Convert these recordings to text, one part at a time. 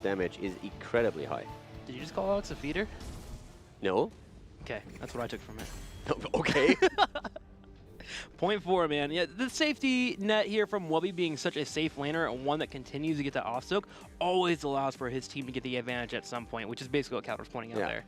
damage is incredibly high. Did you just call Alex a feeder? No? Okay, that's what I took from it. Okay. Point 4, man. Yeah, the safety net here from Wubby being such a safe laner and one that continues to get the off-soak always allows for his team to get the advantage at some point, which is basically what Calder's pointing out there.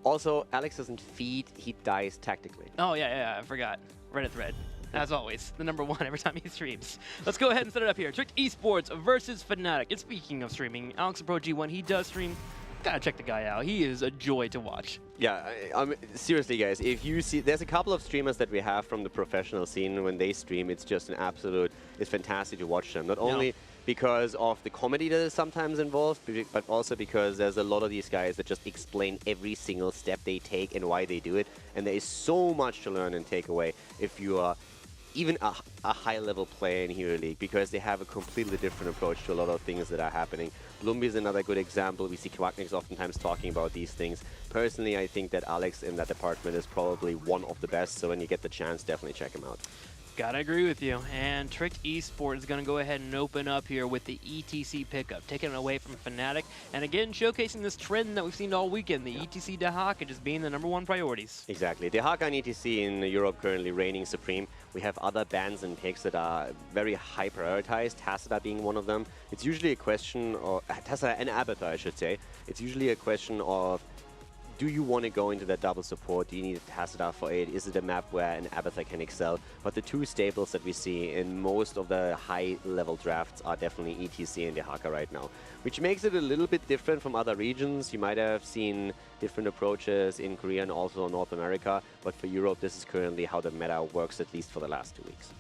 Also, Alex doesn't feed, he dies tactically. Oh, yeah, I forgot. Reddit thread. As always, the #1 every time he streams. Let's go ahead and set it up here. Tricked eSports versus Fnatic. And speaking of streaming, Alex Pro G, when he does stream, gotta check the guy out. He is a joy to watch. Yeah, seriously, guys, if you see, there's a couple of streamers that we have from the professional scene. When they stream, it's just an absolute, it's fantastic to watch them. Not only because of the comedy that is sometimes involved, but also because there's a lot of these guys that just explain every single step they take and why they do it. And there is so much to learn and take away if you are even a high-level player in Hero League, because they have a completely different approach to a lot of things that are happening. Lumbi is another good example. We see Kwakniks oftentimes talking about these things. Personally, I think that Alex in that department is probably one of the best, so when you get the chance, definitely check him out. Gotta agree with you. And Tricked eSports is going to go ahead and open up here with the ETC pickup, taking it away from Fnatic. And again, showcasing this trend that we've seen all weekend, the ETC Dehaka just being the #1 priorities. Exactly. Dehaka and ETC in Europe currently reigning supreme. We have other bans and picks that are very high prioritized, Tacita being one of them. It's usually a question of, Tacita and Abathur, I should say. It's usually a question of, do you want to go into that double support? Do you need a Tacita for it? Is it a map where an Abathur can excel? But the two staples that we see in most of the high-level drafts are definitely ETC and Dehaka right now, which makes it a little bit different from other regions. You might have seen different approaches in Korea and also North America, but for Europe, this is currently how the meta works, at least for the last 2 weeks.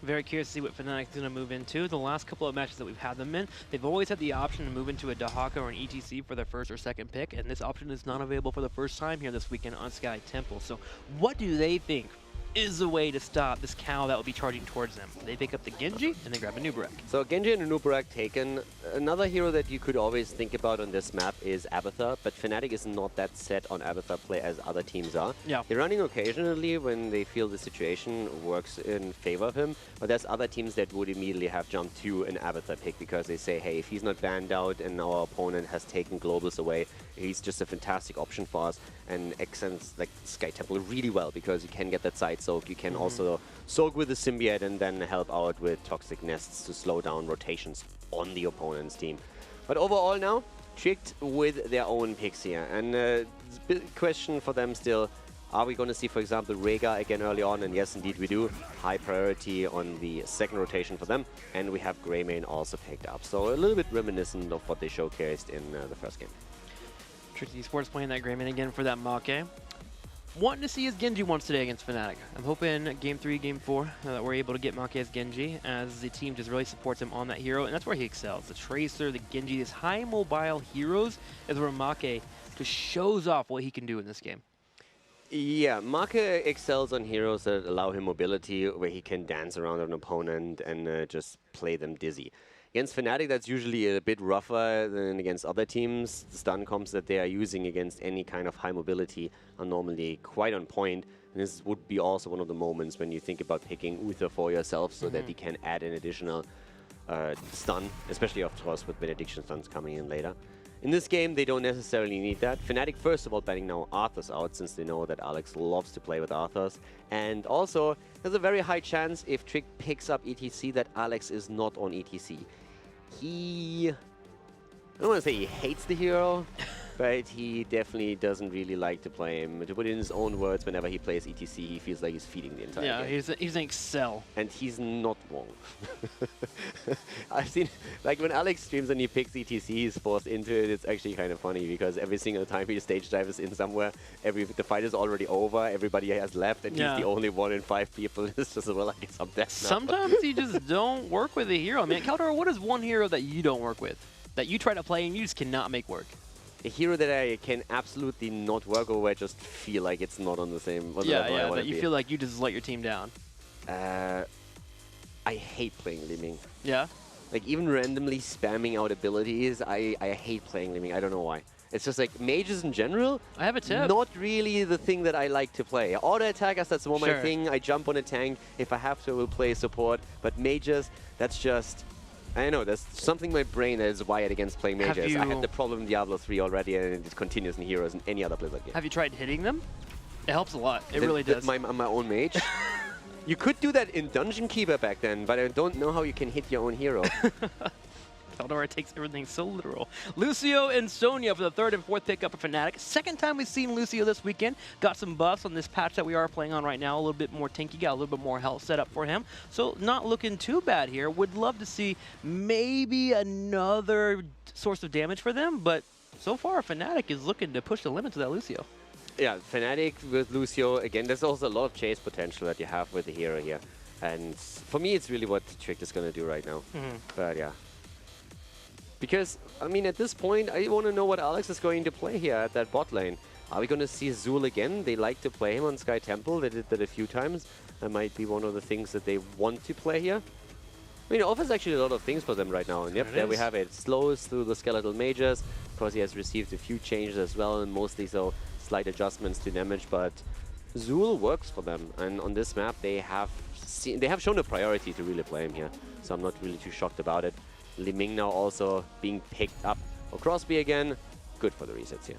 Very curious to see what Fnatic's going to move into. The last couple of matches that we've had them in, they've always had the option to move into a Dehaka or an ETC for their first or second pick, and this option is not available for the first time here this weekend on Sky Temple. So what do they think is a way to stop this cow that will be charging towards them? They pick up the Genji and they grab a Nubarak. So Genji and Nubarak taken. Another hero that you could always think about on this map is Abathur, but Fnatic is not that set on Abathur play as other teams are. Yeah. They're running occasionally when they feel the situation works in favor of him, but there's other teams that would immediately have jumped to an Abathur pick because they say, hey, if he's not banned out and our opponent has taken globals away, he's just a fantastic option for us, and accents like Sky Temple really well because you can get that side soak. You can also soak with the symbiote and then help out with toxic nests to slow down rotations on the opponent's team. But overall now, Tricked with their own picks here. And it's a big question for them still. Are we going to see, for example, Rega again early on? And yes, indeed we do. High priority on the second rotation for them. And we have Greymane also picked up. So a little bit reminiscent of what they showcased in the first game. Tricked eSports playing that Greymane again for that Make. Wanting to see his Genji once today against Fnatic. I'm hoping Game 3, Game 4 that we're able to get Make as Genji, as the team just really supports him on that hero, and that's where he excels. The Tracer, the Genji, these high mobile heroes is where Make just shows off what he can do in this game. Yeah, Make excels on heroes that allow him mobility, where he can dance around an opponent and just play them dizzy. Against Fnatic, that's usually a bit rougher than against other teams. The stun comps that they are using against any kind of high mobility are normally quite on point. And this would be also one of the moments when you think about picking Uther for yourself so that he can add an additional stun, especially of course with Benediction stuns coming in later. In this game, they don't necessarily need that. Fnatic, first of all, banning now Arthur's out, since they know that Alex loves to play with Arthur's. And also, there's a very high chance if Trick picks up ETC that Alex is not on ETC. I don't want to say he hates the hero, but he definitely doesn't really like to play him. To put it in his own words, whenever he plays ETC, he feels like he's feeding the entire game. Yeah, he's an Excel. And he's not wrong. I've seen, like when Alex streams and he picks ETC, he's forced into it. It's actually kind of funny because every single time he stage dives in somewhere, the fight is already over, everybody has left, and he's the only one in 5 people. It's just, well, I guess I'm dead now. Sometimes you just don't work with a hero. I mean, Caldera, what is one hero that you don't work with? That you try to play and you just cannot make work? A hero that I can absolutely not work over, I just feel like it's not on the same level I want to that you feel like you just let your team down. I hate playing Liming. Yeah? Like, even randomly spamming out abilities, I hate playing Liming. I don't know why. It's just like, mages in general, I have a tip. Not really the thing that I like to play. Auto attackers, that's more my thing. I jump on a tank. If I have to, I will play support. But mages, that's just I know, there's something in my brain that is wired against playing mages. I had the problem in Diablo 3 already, and it continues in Heroes and any other Blizzard game. Have you tried hitting them? It helps a lot. It really does. My own mage? You could do that in Dungeon Keeper back then, but I don't know how you can hit your own hero. Eldora takes everything so literal. Lucio and Sonya for the third and fourth pickup for Fnatic. Second time we've seen Lucio this weekend. Got some buffs on this patch that we are playing on right now. A little bit more tanky, got a little bit more health set up for him. So not looking too bad here. Would love to see maybe another source of damage for them, but so far Fnatic is looking to push the limits of that Lucio. Yeah, Fnatic with Lucio, again, there's also a lot of chase potential that you have with the hero here. And for me, it's really what Trick is going to do right now. But yeah. Because, I mean, at this point, I want to know what Alex is going to play here at that bot lane. Are we going to see Zul again? They like to play him on Sky Temple. They did that a few times. That might be one of the things that they want to play here. I mean, it offers actually a lot of things for them right now. And yep, there we have it. Slows through the Skeletal Mages. Of course, he has received a few changes as well, and mostly so slight adjustments to damage. But Zul works for them. And on this map, they have shown a priority to really play him here. So I'm not really too shocked about it. Li Ming now also being picked up for Crosby again. Good for the resets here.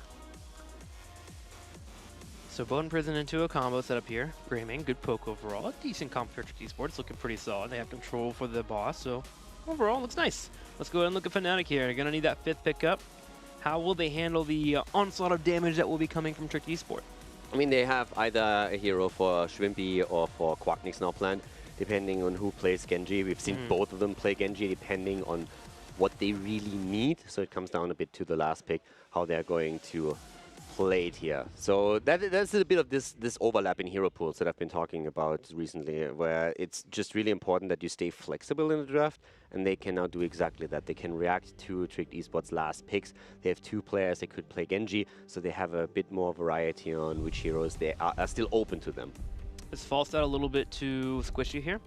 So Bone Prison into a combo set up here. Greymane, good poke overall. Decent comp for eSports, looking pretty solid. They have control for the boss, so overall looks nice. Let's go ahead and look at Fnatic here. They're going to need that fifth pickup. How will they handle the onslaught of damage that will be coming from Trick Esport? I mean, they have either a hero for Shwimpy or for Quacknix now planned, depending on who plays Genji. We've seen both of them play Genji depending on what they really need. So it comes down a bit to the last pick, how they're going to play it here. So that's a bit of this overlap in hero pools that I've been talking about recently, where it's just really important that you stay flexible in the draft, and they can now do exactly that. They can react to Tricked Esports' last picks. They have two players that could play Genji, so they have a bit more variety on which heroes they are still open to them. Is Falstad a little bit too squishy here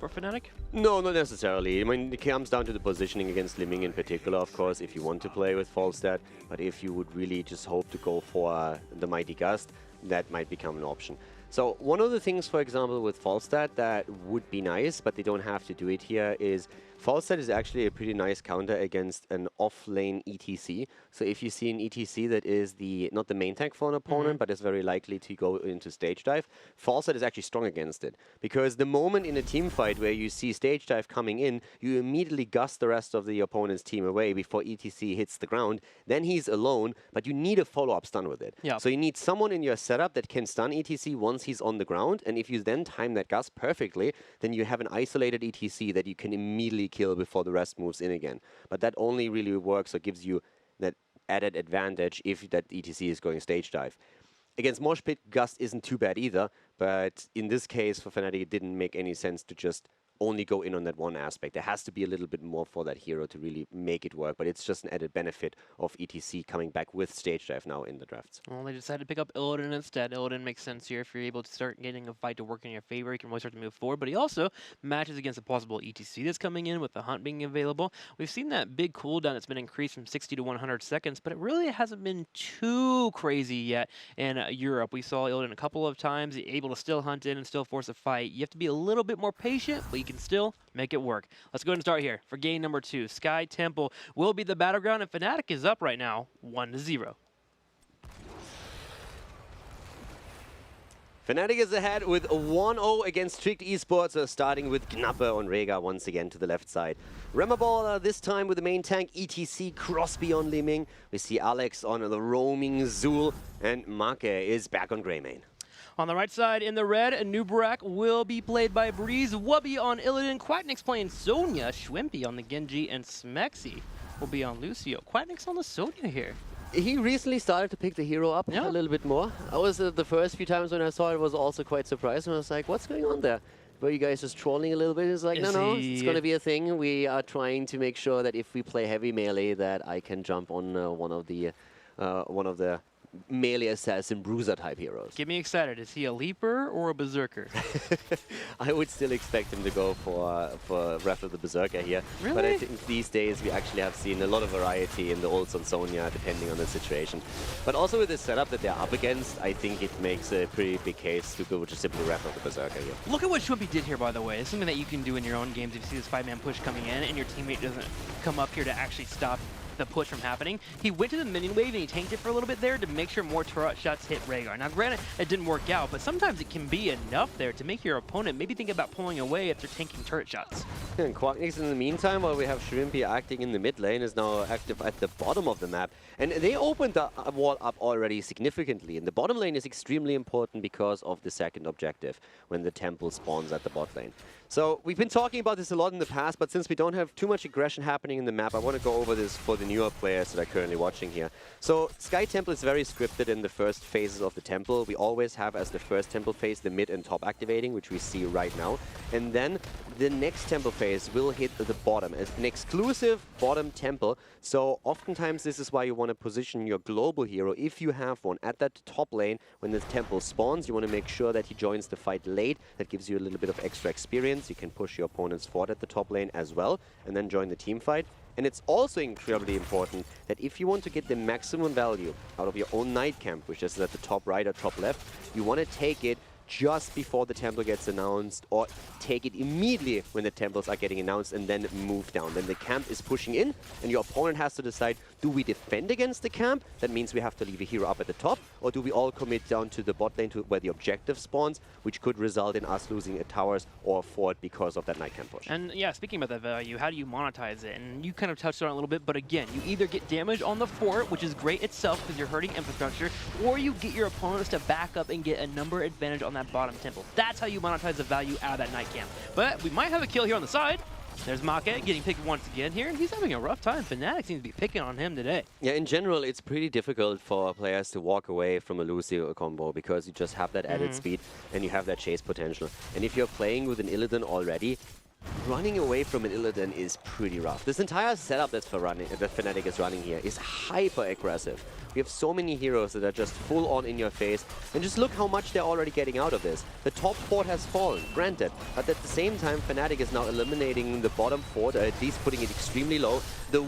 for Fnatic? No, not necessarily. I mean, it comes down to the positioning against Li Ming in particular, of course, if you want to play with Falstad. But if you would really just hope to go for the Mighty Gust, that might become an option. So one of the things, for example, with Falstad that would be nice, but they don't have to do it here, is Falstad is actually a pretty nice counter against an off-lane ETC. So if you see an ETC that is not the main tank for an opponent, but is very likely to go into stage dive, Falstad is actually strong against it. Because the moment in a team fight where you see stage dive coming in, you immediately gust the rest of the opponent's team away before ETC hits the ground. Then he's alone, but you need a follow-up stun with it. Yeah. So you need someone in your setup that can stun ETC once he's on the ground, and if you then time that gust perfectly, then you have an isolated ETC that you can immediately kill before the rest moves in again. But that only really works or gives you that added advantage if that ETC is going stage dive. Against Mosh Pit, Gust isn't too bad either, but in this case for Fnatic it didn't make any sense to just only go in on that one aspect. There has to be a little bit more for that hero to really make it work, but it's just an added benefit of ETC coming back with stage dive now in the drafts. Well, they decided to pick up Illidan instead. Illidan makes sense here. If you're able to start getting a fight to work in your favor, you can really start to move forward, but he also matches against a possible ETC that's coming in with the Hunt being available. We've seen that big cooldown that's been increased from 60 to 100 seconds, but it really hasn't been too crazy yet in Europe. We saw Illidan a couple of times, able to still hunt in and still force a fight. You have to be a little bit more patient, but you can still make it work. Let's go ahead and start here for game number 2. Sky Temple will be the battleground, and Fnatic is up right now 1-0. Fnatic is ahead with 1-0 against Tricked Esports, starting with Gnapper on Rega once again to the left side. Remaball this time with the main tank, ETC, Crosby on Li Ming. We see Alex on the roaming Zul, and Make is back on Greymane. On the right side, in the red, Nubarak will be played by Breeze, Wubby on Illidan, Quacknix playing Sonya, Shwimpy on the Genji, and Smexy will be on Lucio. Quacknix on the Sonya here. He recently started to pick the hero up a little bit more. I was the first few times when I saw it was also quite surprised, and I was like, what's going on there? Were you guys just trolling a little bit? It's like, no, it's going to be a thing. We are trying to make sure that if we play heavy melee that I can jump on one of the melee assassin bruiser type heroes. Get me excited. Is he a leaper or a berserker? I would still expect him to go for Wrath of the Berserker here. Really? But I think these days we actually have seen a lot of variety in the ults on Sonya, depending on the situation. But also with the setup that they're up against, I think it makes a pretty big case to go just simply Wrath of the Berserker here. Look at what Shwimpy did here, by the way. It's something that you can do in your own games if you see this 5-man push coming in and your teammate doesn't come up here to actually stop the push from happening. He went to the minion wave and he tanked it for a little bit there to make sure more turret shots hit Rhaegar. Now granted, it didn't work out, but sometimes it can be enough there to make your opponent maybe think about pulling away if they're tanking turret shots. And Quacknix in the meantime, while we have Shrimpy acting in the mid lane, is now active at the bottom of the map. And they opened the wall up already significantly. And the bottom lane is extremely important because of the second objective, when the temple spawns at the bot lane. So we've been talking about this a lot in the past, but since we don't have too much aggression happening in the map, I want to go over this for the newer players that are currently watching here. So Sky Temple is very scripted in the first phases of the temple. We always have as the first temple phase the mid and top activating, which we see right now. And then the next temple phase will hit the bottom as an exclusive bottom temple. So oftentimes this is why you want to position your global hero, if you have one, at that top lane. When the temple spawns, you want to make sure that he joins the fight late. That gives you a little bit of extra experience. You can push your opponents forward at the top lane as well, and then join the team fight. And it's also incredibly important that if you want to get the maximum value out of your own night camp, which is at the top right or top left, you want to take it just before the temple gets announced, or take it immediately when the temples are getting announced and then move down. Then the camp is pushing in and your opponent has to decide, do we defend against the camp? That means we have to leave a hero up at the top, or do we all commit down to the bot lane to where the objective spawns, which could result in us losing a towers or a fort because of that night camp push. And yeah, speaking about that value, how do you monetize it? And you kind of touched on it a little bit, but again, you either get damage on the fort, which is great itself because you're hurting infrastructure, or you get your opponents to back up and get a number advantage on that bottom temple. That's how you monetize the value out of that night camp. But we might have a kill here on the side. There's Make getting picked once again here, and he's having a rough time. Fnatic seems to be picking on him today. Yeah, in general, it's pretty difficult for players to walk away from a Lucio combo because you just have that added speed and you have that chase potential. And if you're playing with an Illidan already, running away from an Illidan is pretty rough. This entire setup that Fnatic is running here is hyper aggressive. We have so many heroes that are just full on in your face, and just look how much they're already getting out of this. The top fort has fallen, granted, but at the same time Fnatic is now eliminating the bottom fort, or at least putting it extremely low. The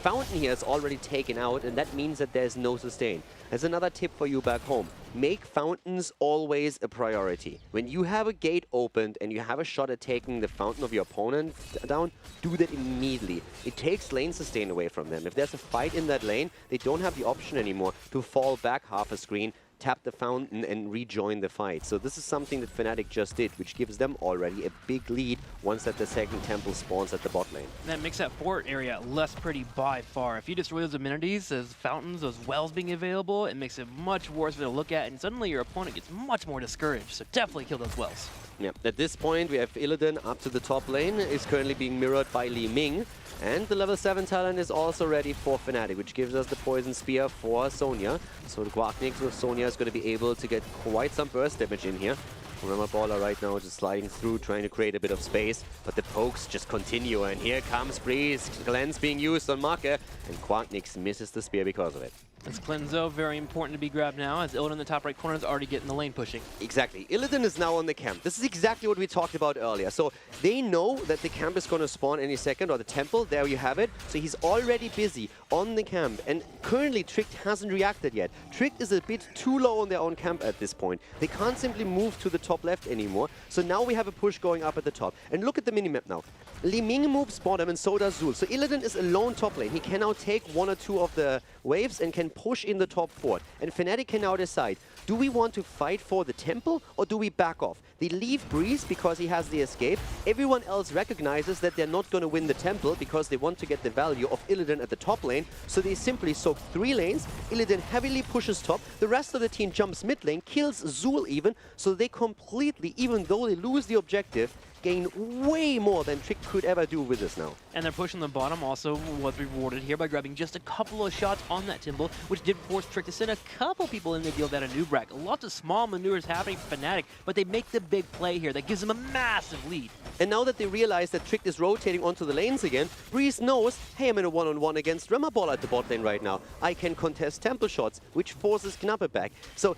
fountain here is already taken out, and that means that there's no sustain. As another tip for you back home, make fountains always a priority. When you have a gate opened and you have a shot at taking the fountain of your opponent down, do that immediately. It takes lane sustain away from them. If there's a fight in that lane, they don't have the option anymore to fall back half a screen, tap the fountain and rejoin the fight. So this is something that Fnatic just did, which gives them already a big lead once that the second temple spawns at the bot lane. That makes that fort area less pretty by far. If you destroy those amenities, those fountains, those wells being available, it makes it much worse for you to look at, and suddenly your opponent gets much more discouraged. So definitely kill those wells. Yeah, at this point we have Illidan up to the top lane, is currently being mirrored by Li Ming. And the level 7 talent is also ready for Fnatic, which gives us the Poison Spear for Sonya. So the Quacknix with Sonya is going to be able to get quite some burst damage in here. Remember, Baller right now just sliding through, trying to create a bit of space, but the pokes just continue, and here comes Breeze. Cleanse being used on Make, and Quacknix misses the spear because of it. It's Cleanso, very important to be grabbed now, as Illidan in the top right corner is already getting the lane pushing. Exactly. Illidan is now on the camp. This is exactly what we talked about earlier. So they know that the camp is going to spawn any second, or the temple, there you have it. So he's already busy on the camp, and currently Tricked hasn't reacted yet. Tricked is a bit too low on their own camp at this point. They can't simply move to the top left anymore. So now we have a push going up at the top. And look at the minimap now. Li Ming moves bottom and so does Zul. So Illidan is alone top lane. He can now take one or two of the waves and can push in the top fort. And Fnatic can now decide, do we want to fight for the temple or do we back off? They leave Breeze because he has the escape. Everyone else recognizes that they're not going to win the temple because they want to get the value of Illidan at the top lane. So they simply soak 3 lanes. Illidan heavily pushes top. The rest of the team jumps mid lane, kills Zul even. So they completely, even though they lose the objective, gain way more than Trick could ever do with this now. And they're pushing the bottom also was rewarded here by grabbing just a couple of shots on that Timble, which did force Trick to send a couple people in the deal that a Nubrak. Lots of small maneuvers happening for Fnatic, but they make the big play here. That gives them a massive lead. And now that they realize that Trick is rotating onto the lanes again, Breeze knows, hey, I'm in a one-on-one against Remaball at the bot lane right now. I can contest temple shots, which forces Knappe back. So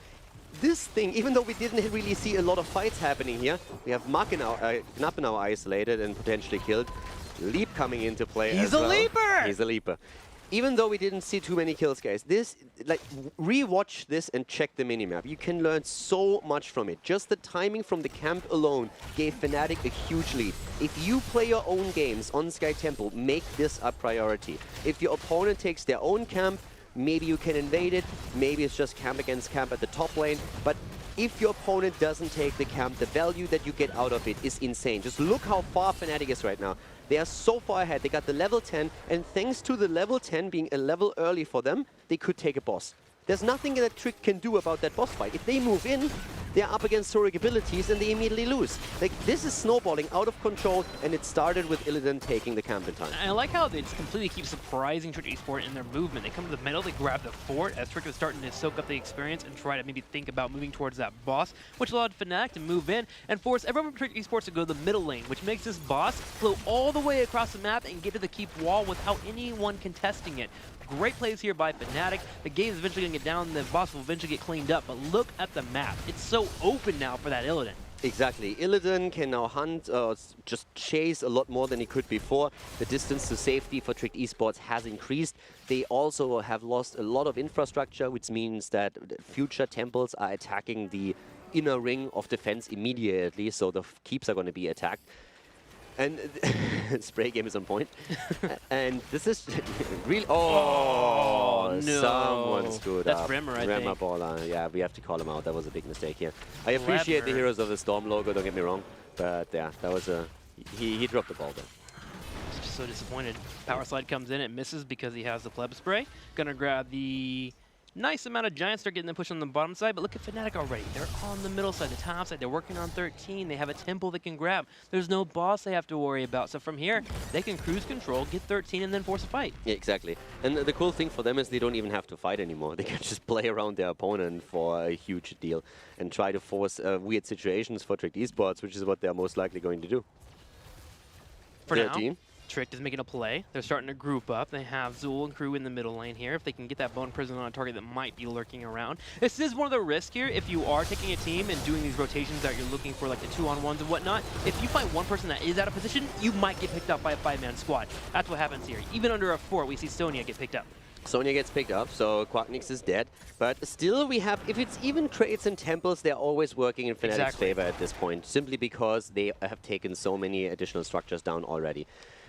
this thing, even though we didn't really see a lot of fights happening here, we have Knappe now isolated and potentially killed. Leap coming into play He's as well. a leaper! He's a leaper. Even though we didn't see too many kills, guys, this, like, re-watch this and check the minimap. You can learn so much from it. Just the timing from the camp alone gave Fnatic a huge lead. If you play your own games on Sky Temple, make this a priority. If your opponent takes their own camp, maybe you can invade it, maybe it's just camp against camp at the top lane, but if your opponent doesn't take the camp, the value that you get out of it is insane. Just look how far Fnatic is right now. They are so far ahead. They got the level 10, and thanks to the level 10 being a level early for them, they could take a boss. There's nothing that Trick can do about that boss fight. If they move in, they're up against Zoric abilities and they immediately lose. Like, this is snowballing out of control, and it started with Illidan taking the camp in time. I like how they just completely keep surprising Trick Esport in their movement. They come to the middle, they grab the fort as Trick was starting to soak up the experience and try to maybe think about moving towards that boss, which allowed Fnatic to move in and force everyone from Trick Esports to go to the middle lane, which makes this boss flow all the way across the map and get to the keep wall without anyone contesting it. Great plays here by Fnatic. The game is eventually going to get down, the boss will eventually get cleaned up, but look at the map. It's so open now for that Illidan. Exactly. Illidan can now hunt, just chase a lot more than he could before. The distance to safety for Trick Esports has increased. They also have lost a lot of infrastructure, which means that future temples are attacking the inner ring of defense immediately, so the keeps are going to be attacked. And spray game is on point. And this is really... Oh, no. Someone screwed up. That's Remmer, I think. Remmer, yeah, we have to call him out. That was a big mistake here. I appreciate the Heroes of the Storm logo, don't get me wrong. But yeah, that was a... He dropped the ball there. Just so disappointed. Power Slide comes in, it misses because he has the pleb spray. Gonna grab the... nice amount of Giants. They're getting the push on the bottom side, but look at Fnatic already. They're on the middle side, the top side. They're working on 13. They have a temple they can grab. There's no boss they have to worry about. So from here, they can cruise control, get 13, and then force a fight. Yeah, exactly. And the cool thing for them is they don't even have to fight anymore. They can just play around their opponent for a huge deal and try to force weird situations for Trick Esports, which is what they're most likely going to do. For now, Trick is making a play. They're starting to group up. They have Zul and crew in the middle lane here. If they can get that Bone Prison on a target that might be lurking around. This is one of the risks here if you are taking a team and doing these rotations that you're looking for, like the 2-on-1s and whatnot. If you find one person that is out of position, you might get picked up by a 5-man squad. That's what happens here. Even under a fort, we see Sonya get picked up. Sonya gets picked up, so Quacknix is dead. But still, we have, if it's even trades and temples, they're always working in Fnatic's favor at this point, simply because they have taken so many additional structures down already.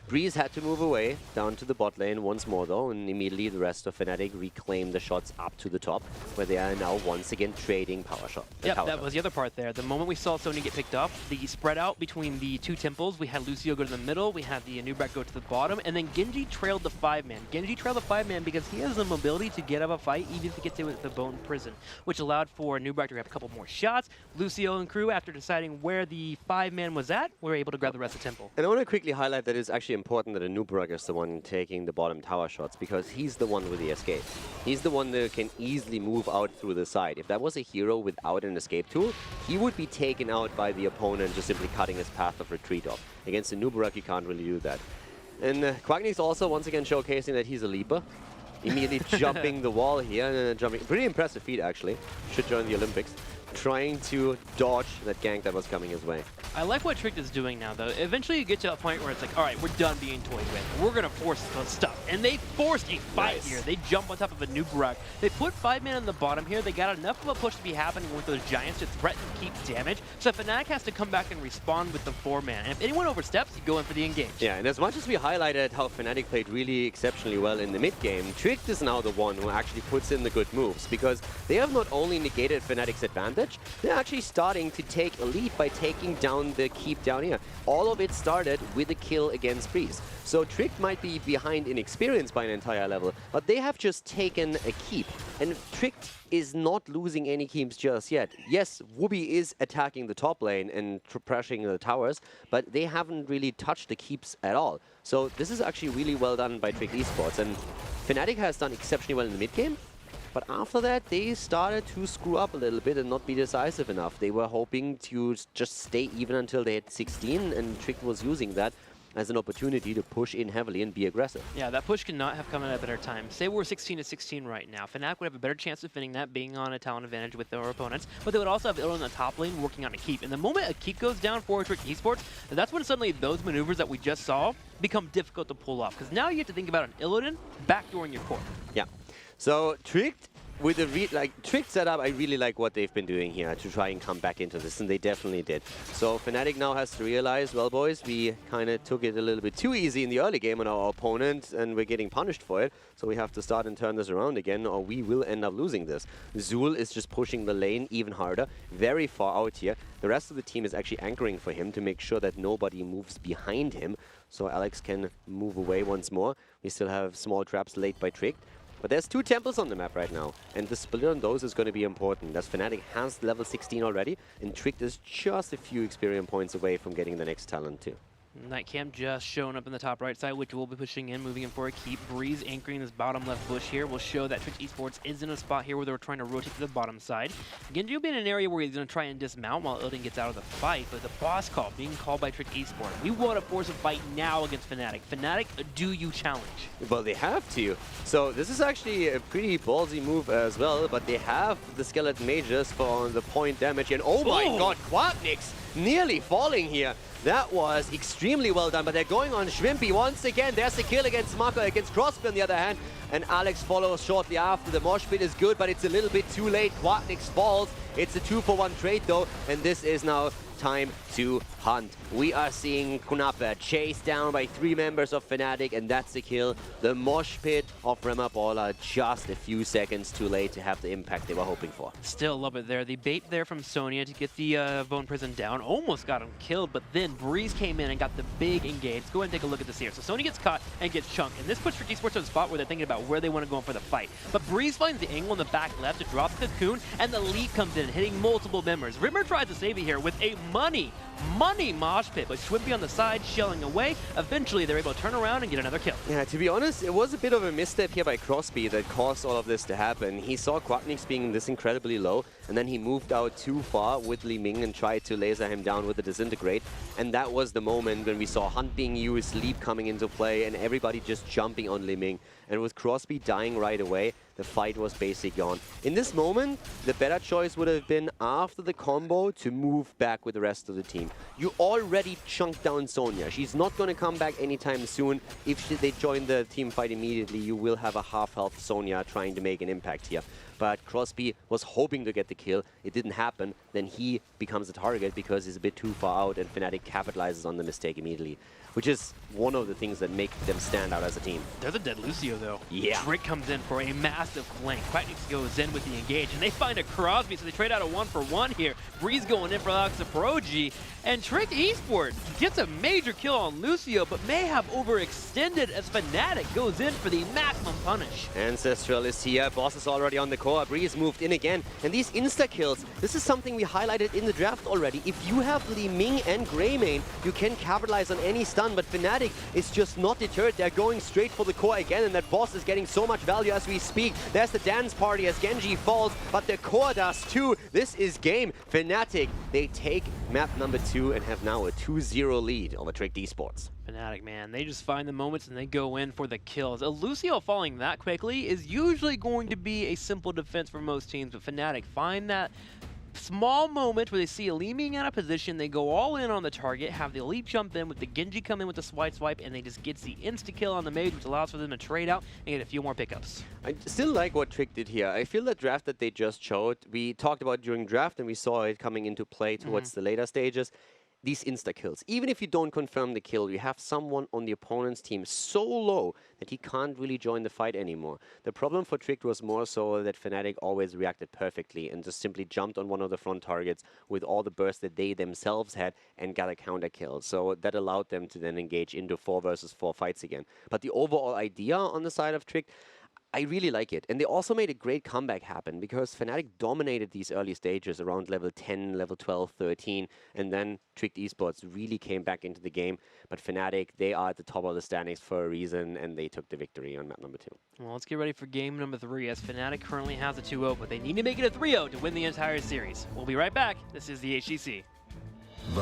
Breeze had to move away down to the bot lane once more though, and immediately the rest of Fnatic reclaim the shots up to the top, where they are now once again trading power shot. Yep, that was the other part there. The moment we saw Sonya get picked up, the spread out between the two temples, we had Lucio go to the middle, we had the Nubrak go to the bottom, and then Genji trailed the 5-man. Genji trailed the 5-man because he has the mobility to get out of a fight, even if he gets hit with the Bone Prison, which allowed for Nubrak to grab a couple more shots. Lucio and crew, after deciding where the 5-man was at, were able to grab the rest of the temple. And I want to quickly highlight that it's actually important that a Nubrak is the one taking the bottom tower shots, because he's the one with the escape. He's the one that can easily move out through the side. If that was a hero without an escape tool, he would be taken out by the opponent just simply cutting his path of retreat off. Against a Nubrak, you can't really do that. And Quacknix also once again showcasing that he's a leaper. Immediately jumping the wall here, jumping. Pretty impressive feat actually. Should join the Olympics. Trying to dodge that gank that was coming his way. I like what Trick is doing now, though. Eventually you get to a point where it's like, all right, we're done being toyed with. We're going to force the stuff. And they forced a fight here. They jump on top of a Nubrak. They put 5-man on the bottom here. They got enough of a push to be happening with those Giants to threaten to keep damage. So Fnatic has to come back and respond with the 4-man. And if anyone oversteps, you go in for the engage. Yeah, and as much as we highlighted how Fnatic played really exceptionally well in the mid-game, Trick is now the one who actually puts in the good moves, because they have not only negated Fnatic's advantage, they're actually starting to take a lead by taking down the keep down here. All of it started with a kill against Breeze. So Trick might be behind in experience by an entire level, but they have just taken a keep. And Tricked is not losing any games just yet. Yes, Wooby is attacking the top lane and pressuring the towers, but they haven't really touched the keeps at all. So this is actually really well done by Tricked eSports. And Fnatic has done exceptionally well in the mid game. But after that, they started to screw up a little bit and not be decisive enough. They were hoping to just stay even until they had 16, and Trick was using that as an opportunity to push in heavily and be aggressive. Yeah, that push could not have come at a better time. Say we're 16-16 right now. Fnatic would have a better chance of winning that, being on a talent advantage with their opponents, but they would also have Ill in the top lane working on a keep. And the moment a keep goes down for Trick eSports, that's when suddenly those maneuvers that we just saw become difficult to pull off. Because now you have to think about an Illidan backdooring your core. Yeah. So Tricked, with the Tricked setup, I really like what they've been doing here to try and come back into this, and they definitely did. So Fnatic now has to realize, well, boys, we kind of took it a little bit too easy in the early game on our opponent, and we're getting punished for it. So we have to start and turn this around again, or we will end up losing this. Zul is just pushing the lane even harder, very far out here. The rest of the team is actually anchoring for him to make sure that nobody moves behind him, so Alex can move away once more. We still have small traps laid by Tricked. But there's 2 temples on the map right now, and the split on those is going to be important, as Fnatic has level 16 already, and Tricked is just a few experience points away from getting the next talent too. Nightcam just showing up in the top right side, which will be pushing in, moving in for a keep. Breeze anchoring this bottom left bush here will show that Twitch Esports is in a spot here where they're trying to rotate to the bottom side. Genji will be in an area where he's going to try and dismount while Illidan gets out of the fight, but the boss call being called by Twitch Esports. We want to force a fight now against Fnatic. Fnatic, do you challenge? Well, they have to. So this is actually a pretty ballsy move as well, but they have the skeleton mages for the point damage, and oh my god, Quadnix nearly falling here. That was extremely well done, but they're going on Shrimpy once again. There's the kill against Mako, against Crosby on the other hand, and Alex follows shortly after. The mosh pit is good, but it's a little bit too late. Quadnix falls. It's a 2-for-1 trade though, and this is now time to hunt. We are seeing Kunapa chased down by 3 members of Fnatic, and that's the kill. The mosh pit of Remapola just a few seconds too late to have the impact they were hoping for. Still love it there. The bait there from Sonya to get the Bone Prison down. Almost got him killed, but then Breeze came in and got the big engage. Let's go ahead and take a look at this here. So Sonya gets caught and gets chunked, and this puts Trick Esports to a spot where they're thinking about where they want to go in for the fight. But Breeze finds the angle in the back left to drop the cocoon, and the leap comes in, hitting multiple members. Rimmer tries to save it here with a money mosh pit, but Schwimpy on the side shelling away. Eventually they're able to turn around and get another kill. Yeah, to be honest, it was a bit of a misstep here by Crosby that caused all of this to happen. He saw Quadnix being this incredibly low, and then he moved out too far with Li Ming and tried to laser him down with the Disintegrate. And that was the moment when we saw Hunt being used, Leap coming into play, and everybody just jumping on Li Ming. And with Crosby dying right away, the fight was basically gone. In this moment, the better choice would have been after the combo to move back with the rest of the team. You already chunked down Sonya. She's not going to come back anytime soon. If they join the team fight immediately, you will have a half-health Sonya trying to make an impact here. But Crosby was hoping to get the kill. It didn't happen. Then he becomes a target because he's a bit too far out, and Fnatic capitalizes on the mistake immediately, which is one of the things that make them stand out as a team. There's a dead Lucio, though. Yeah. Trick comes in for a massive flank. Quadnix goes in with the engage, and they find a Crosby, so they trade out a 1-for-1 here. Breeze going in for Oxaproji, and Trick Esports gets a major kill on Lucio, but may have overextended as Fnatic goes in for the maximum punish. Ancestral is here. Boss is already on the core. Breeze moved in again. And these insta-kills, this is something we highlighted in the draft already. If you have Li Ming and Greymane, you can capitalize on any stun, but Fnatic is just not deterred. They're going straight for the core again, and that boss is getting so much value as we speak. There's the dance party as Genji falls, but the core does too. This is game. Fnatic, they take map number 2 and have now a 2-0 lead over Trick Esports. Fnatic, man, they just find the moments and they go in for the kills. A Lucio falling that quickly is usually going to be a simple defense for most teams, but Fnatic find that small moment where they see a Li Ming out of position, they go all in on the target, have the leap jump in with the Genji come in with the swipe, and they just gets the insta-kill on the mage, which allows for them to trade out and get a few more pickups. I still like what Trick did here. I feel the draft that they just showed, we talked about during draft and we saw it coming into play towards the later stages. These insta-kills. Even if you don't confirm the kill, you have someone on the opponent's team so low that he can't really join the fight anymore. The problem for Trick was more so that Fnatic always reacted perfectly and just simply jumped on one of the front targets with all the bursts that they themselves had and got a counter kill. So that allowed them to then engage into 4 versus 4 fights again. But the overall idea on the side of Trick, I really like it. And they also made a great comeback happen because Fnatic dominated these early stages around level 10, level 12, 13, and then Tricked Esports really came back into the game. But Fnatic, they are at the top of the standings for a reason, and they took the victory on map number 2. Well, let's get ready for game number 3, as Fnatic currently has a 2-0, but they need to make it a 3-0 to win the entire series. We'll be right back. This is the HGC. The